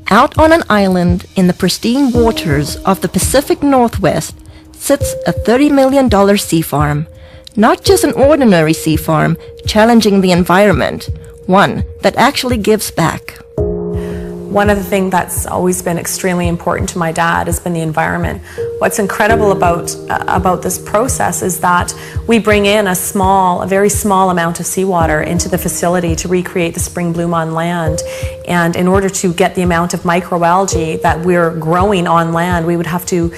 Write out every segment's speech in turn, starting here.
Out on an island in the pristine waters of the Pacific Northwest sits a $30 million sea farm. Not just an ordinary sea farm challenging the environment, one that actually gives back. One of the things that's always been extremely important to my dad has been the environment. What's incredible about this process is that we bring in a very small amount of seawater into the facility to recreate the spring bloom on land. And in order to get the amount of microalgae that we're growing on land, we would have to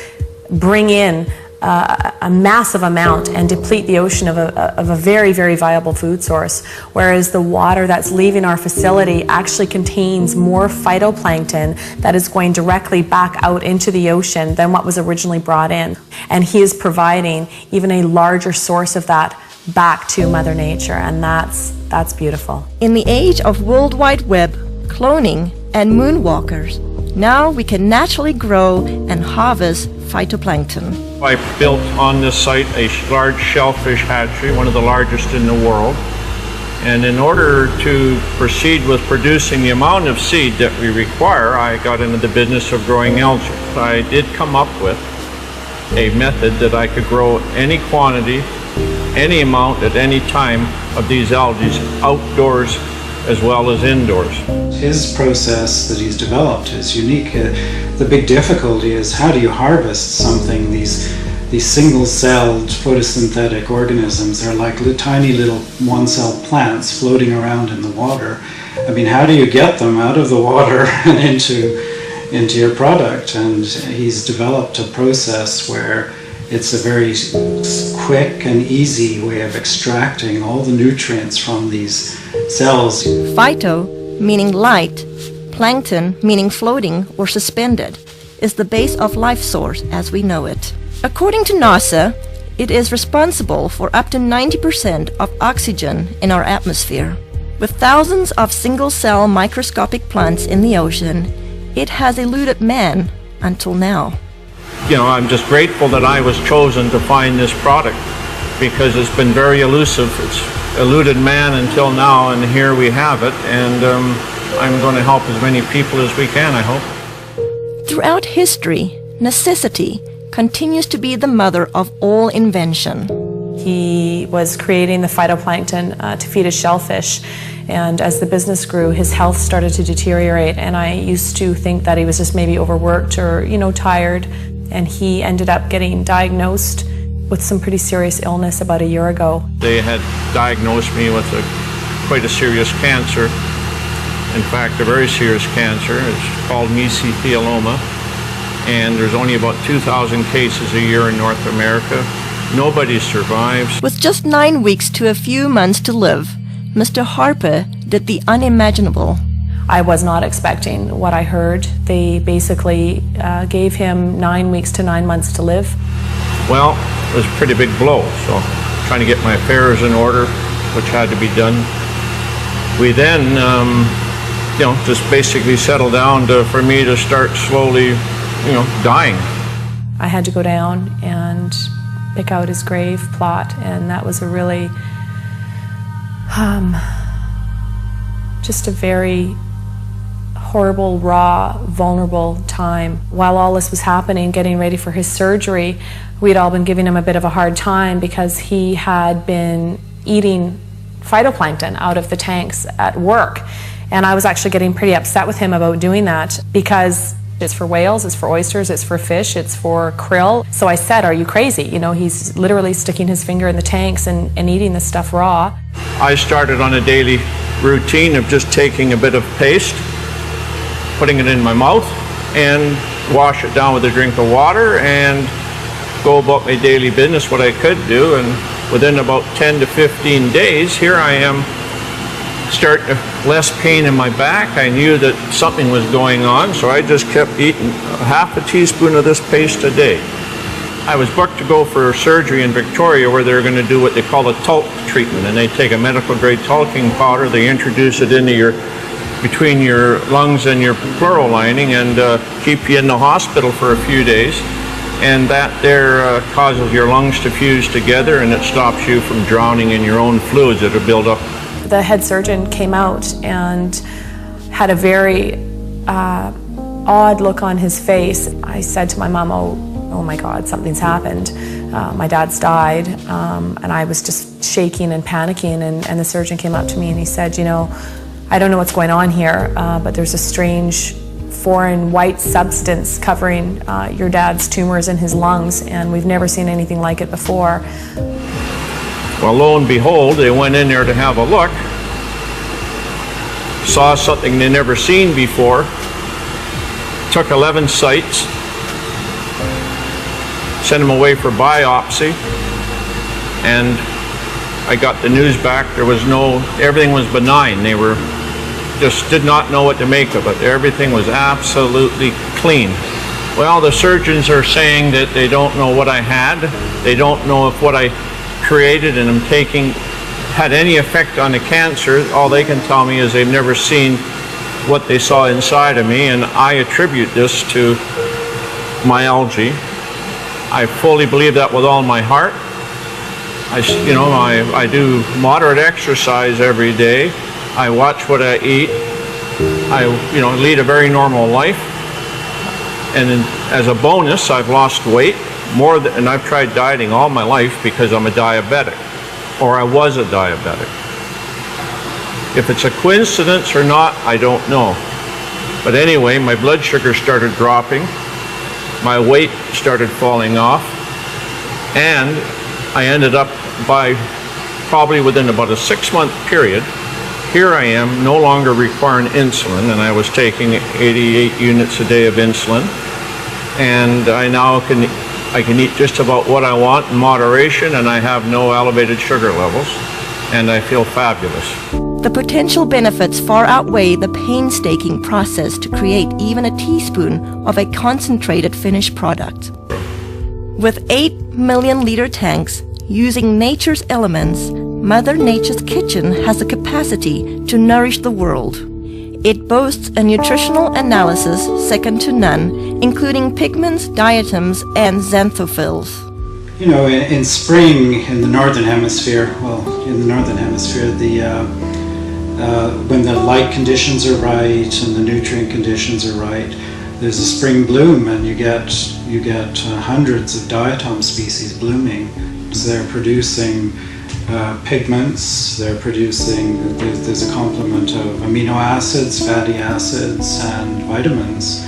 bring in a massive amount and deplete the ocean of a very, very viable food source, whereas the water that's leaving our facility actually contains more phytoplankton that is going directly back out into the ocean than what was originally brought in. And he is providing even a larger source of that back to Mother Nature, and that's beautiful. In the age of World Wide Web, cloning, and moonwalkers, now we can naturally grow and harvest phytoplankton. I built on this site a large shellfish hatchery, one of the largest in the world. And in order to proceed with producing the amount of seed that we require, I got into the business of growing algae. I did come up with a method that I could grow any quantity, any amount at any time of these algae outdoors as well as indoors. His process that he's developed is unique. The big difficulty is how do you harvest something? These single-celled photosynthetic organisms are like tiny little one-cell plants floating around in the water. I mean, how do you get them out of the water and into your product? And he's developed a process where it's a very quick and easy way of extracting all the nutrients from these cells. Phyto, meaning light, plankton, meaning floating or suspended, is the base of life source as we know it. According to NASA, it is responsible for up to 90% of oxygen in our atmosphere. With thousands of single-cell microscopic plants in the ocean, it has eluded man until now. You know, I'm just grateful that I was chosen to find this product because it's been very elusive. It's eluded man until now, and here we have it, and I'm going to help as many people as we can, I hope. Throughout history, necessity continues to be the mother of all invention. He was creating the phytoplankton to feed his shellfish, and as the business grew, his health started to deteriorate, and I used to think that he was just maybe overworked or, tired, and he ended up getting diagnosed with some pretty serious illness about a year ago. They had diagnosed me with quite a serious cancer. In fact, a very serious cancer. It's called mesothelioma, and there's only about 2,000 cases a year in North America. Nobody survives. With just 9 weeks to a few months to live, Mr. Harper did the unimaginable. I was not expecting what I heard. They basically gave him 9 weeks to 9 months to live. Well, it was a pretty big blow, so trying to get my affairs in order, which had to be done. We then, just basically settled down for me to start slowly, dying. I had to go down and pick out his grave plot, and that was a really, just a very horrible, raw, vulnerable time. While all this was happening, getting ready for his surgery, we'd all been giving him a bit of a hard time because he had been eating phytoplankton out of the tanks at work. And I was actually getting pretty upset with him about doing that because it's for whales, it's for oysters, it's for fish, it's for krill. So I said, are you crazy? He's literally sticking his finger in the tanks and eating this stuff raw. I started on a daily routine of just taking a bit of paste, putting it in my mouth, and wash it down with a drink of water and go about my daily business, what I could do. And within about 10 to 15 days, here I am, less pain in my back. I knew that something was going on, so I just kept eating half a teaspoon of this paste a day. I was booked to go for surgery in Victoria where they're going to do what they call a talc treatment, and they take a medical grade talking powder, they introduce it into between your lungs and your pleural lining and keep you in the hospital for a few days, and that there causes your lungs to fuse together, and it stops you from drowning in your own fluids that are built up. The head surgeon came out and had a very odd look on his face. I said to my mom, oh my God, something's happened. My dad's died, and I was just shaking and panicking, and the surgeon came up to me and he said, you know, I don't know what's going on here, but there's a strange foreign white substance covering your dad's tumors in his lungs, and we've never seen anything like it before. Well, lo and behold, they went in there to have a look, saw something they never seen before, took 11 sites, sent them away for biopsy, and I got the news back. There was everything was benign. They just did not know what to make of it. Everything was absolutely clean. Well, the surgeons are saying that they don't know what I had. They don't know if what I created and am taking had any effect on the cancer. All they can tell me is they've never seen what they saw inside of me, and I attribute this to my algae. I fully believe that with all my heart. I do moderate exercise every day. I watch what I eat. I lead a very normal life. And as a bonus, I've lost weight and I've tried dieting all my life because I'm a diabetic, or I was a diabetic. If it's a coincidence or not, I don't know. But anyway, my blood sugar started dropping. My weight started falling off, and I ended up probably within about a 6-month period, here I am no longer requiring insulin, and I was taking 88 units a day of insulin, and I now can eat just about what I want in moderation, and I have no elevated sugar levels, and I feel fabulous. The potential benefits far outweigh the painstaking process to create even a teaspoon of a concentrated finished product. With 8 million-liter tanks using nature's elements, Mother Nature's kitchen has the capacity to nourish the world. It boasts a nutritional analysis second to none, including pigments, diatoms, and xanthophylls. You know, in spring in the northern hemisphere, when the light conditions are right and the nutrient conditions are right, there's a spring bloom, and you get hundreds of diatom species blooming. So they're producing pigments. There's a complement of amino acids, fatty acids, and vitamins.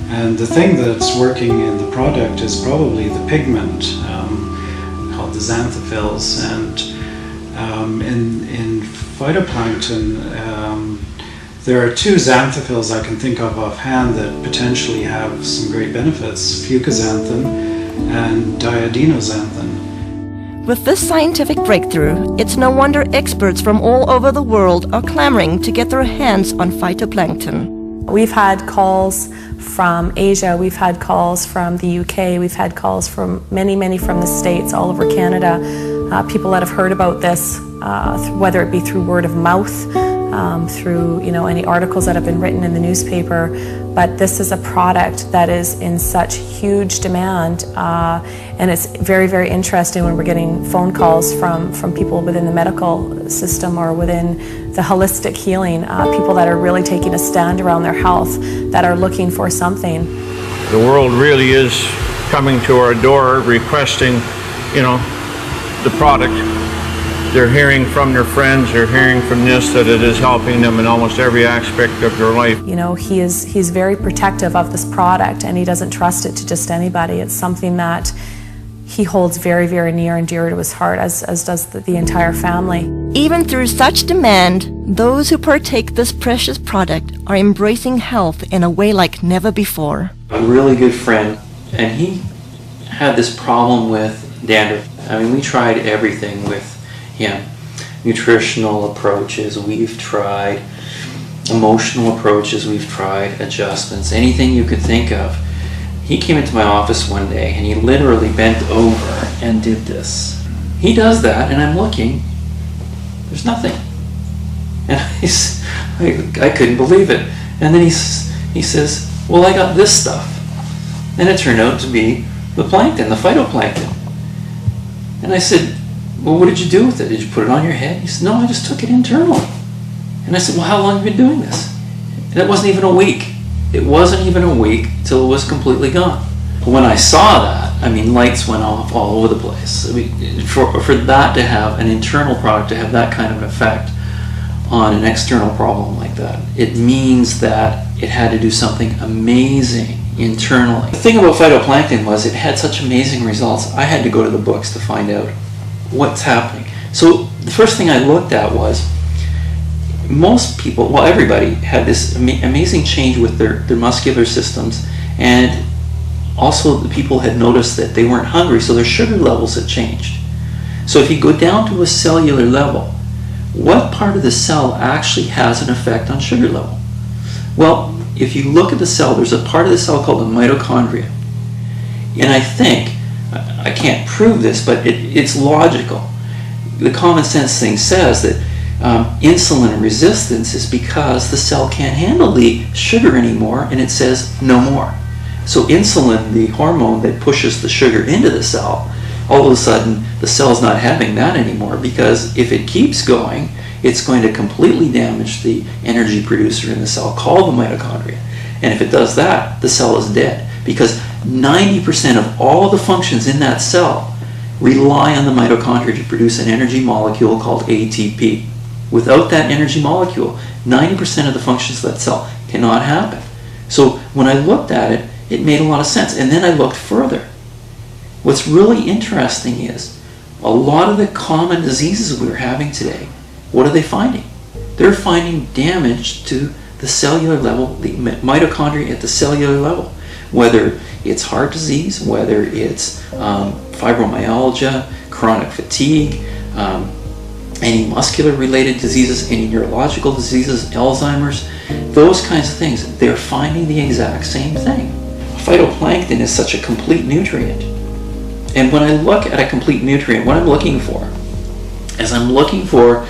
And the thing that's working in the product is probably the pigment called the xanthophylls. And in phytoplankton, there are 2 xanthophylls I can think of offhand that potentially have some great benefits: fucoxanthin and diadinoxanthin. With this scientific breakthrough, it's no wonder experts from all over the world are clamoring to get their hands on phytoplankton. We've had calls from Asia, we've had calls from the UK, we've had calls from many from the States, all over Canada. People that have heard about this, whether it be through word of mouth, through any articles that have been written in the newspaper, but this is a product that is in such huge demand, and it's very interesting when we're getting phone calls from people within the medical system or within the holistic healing, people that are really taking a stand around their health, that are looking for something. The world really is coming to our door requesting, the product. They're hearing from their friends, they're hearing from this, that it is helping them in almost every aspect of their life. He's very protective of this product, and he doesn't trust it to just anybody. It's something that he holds very near and dear to his heart, as does the entire family. Even through such demand, those who partake this precious product are embracing health in a way like never before. A really good friend, and he had this problem with dandruff. I mean, we tried everything with him. Nutritional approaches, we've tried. Emotional approaches, we've tried. Adjustments, anything you could think of. He came into my office one day and he literally bent over and did this. He does that, and I'm looking, there's nothing. And I couldn't believe it. And then he says, well, I got this stuff. And it turned out to be the plankton, the phytoplankton. And I said, well, what did you do with it? Did you put it on your head? He said, no, I just took it internally. And I said, well, how long have you been doing this? And it wasn't even a week. It wasn't even a week till it was completely gone. When I saw that, I mean, lights went off all over the place. I mean, for that to have an internal product, to have that kind of an effect on an external problem like that, it means that it had to do something amazing internally. The thing about phytoplankton was it had such amazing results. I had to go to the books to find out what's happening. So the first thing I looked at was most people, well, everybody had this amazing change with their muscular systems, and also the people had noticed that they weren't hungry, so their sugar levels had changed. So if you go down to a cellular level, what part of the cell actually has an effect on sugar level? Well, if you look at the cell, there's a part of the cell called the mitochondria. And I think, I can't prove this, but it's logical. The common sense thing says that insulin resistance is because the cell can't handle the sugar anymore, and it says no more. So insulin, the hormone that pushes the sugar into the cell, all of a sudden the cell's not having that anymore, because if it keeps going, it's going to completely damage the energy producer in the cell called the mitochondria. And if it does that, the cell is dead, because 90% of all the functions in that cell rely on the mitochondria to produce an energy molecule called ATP. Without that energy molecule, 90% of the functions of that cell cannot happen. So when I looked at it, it made a lot of sense. And then I looked further. What's really interesting is a lot of the common diseases we're having today, what are they finding? They're finding damage to the cellular level, the mitochondria at the cellular level. Whether it's heart disease, whether it's fibromyalgia, chronic fatigue, any muscular related diseases, any neurological diseases, Alzheimer's, those kinds of things, they're finding the exact same thing. Phytoplankton is such a complete nutrient. And when I look at a complete nutrient, what I'm looking for is I'm looking for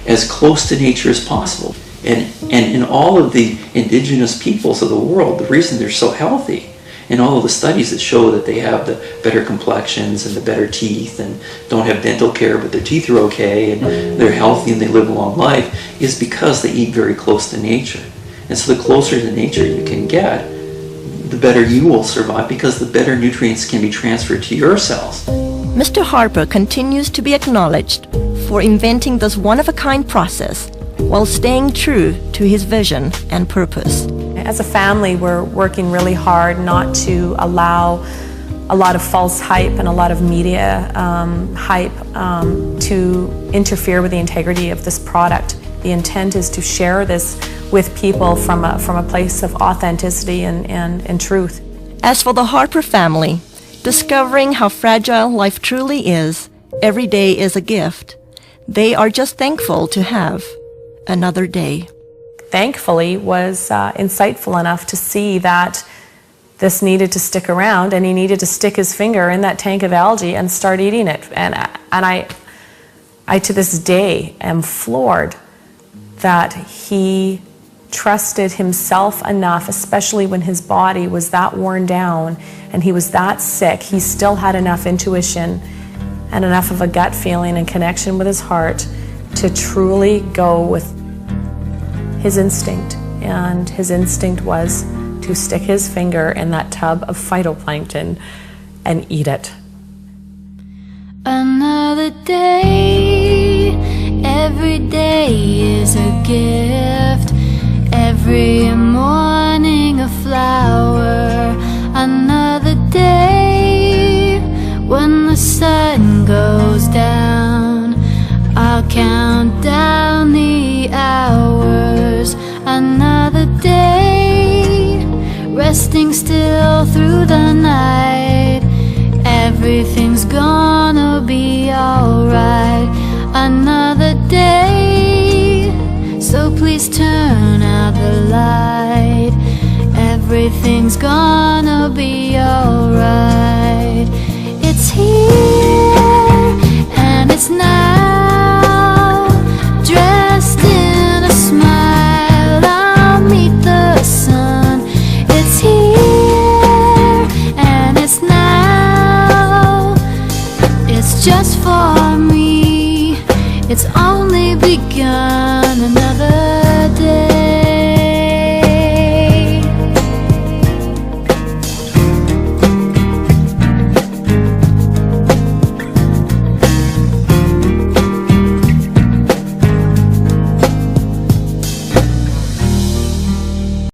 as close to nature as possible. And in all of the indigenous peoples of the world, the reason they're so healthy, and all of the studies that show that they have the better complexions and the better teeth and don't have dental care but their teeth are okay and they're healthy and they live a long life, is because they eat very close to nature. And so the closer to nature you can get, the better you will survive, because the better nutrients can be transferred to your cells. Mr. Harper continues to be acknowledged for inventing this one-of-a-kind process while staying true to his vision and purpose. As a family, we're working really hard not to allow a lot of false hype and a lot of media hype to interfere with the integrity of this product. The intent is to share this with people from a place of authenticity and truth. As for the Harper family, discovering how fragile life truly is, every day is a gift. They are just thankful to have another day. Thankfully, was insightful enough to see that this needed to stick around, and he needed to stick his finger in that tank of algae and start eating it. And I to this day am floored that he trusted himself enough, especially when his body was that worn down and he was that sick. He still had enough intuition and enough of a gut feeling and connection with his heart to truly go with his instinct. And his instinct was to stick his finger in that tub of phytoplankton and eat it. Another day, every day is a gift. Every morning a flower. Another day, when the sun goes down, I'll count down the hours. Another day, resting still through the night. Everything's gonna be alright. Another day, so please turn out the light. Everything's gonna be alright. It's here and it's now, dressed in a smile. I'll meet the sun. It's here and it's now. It's just for me. It's only begun.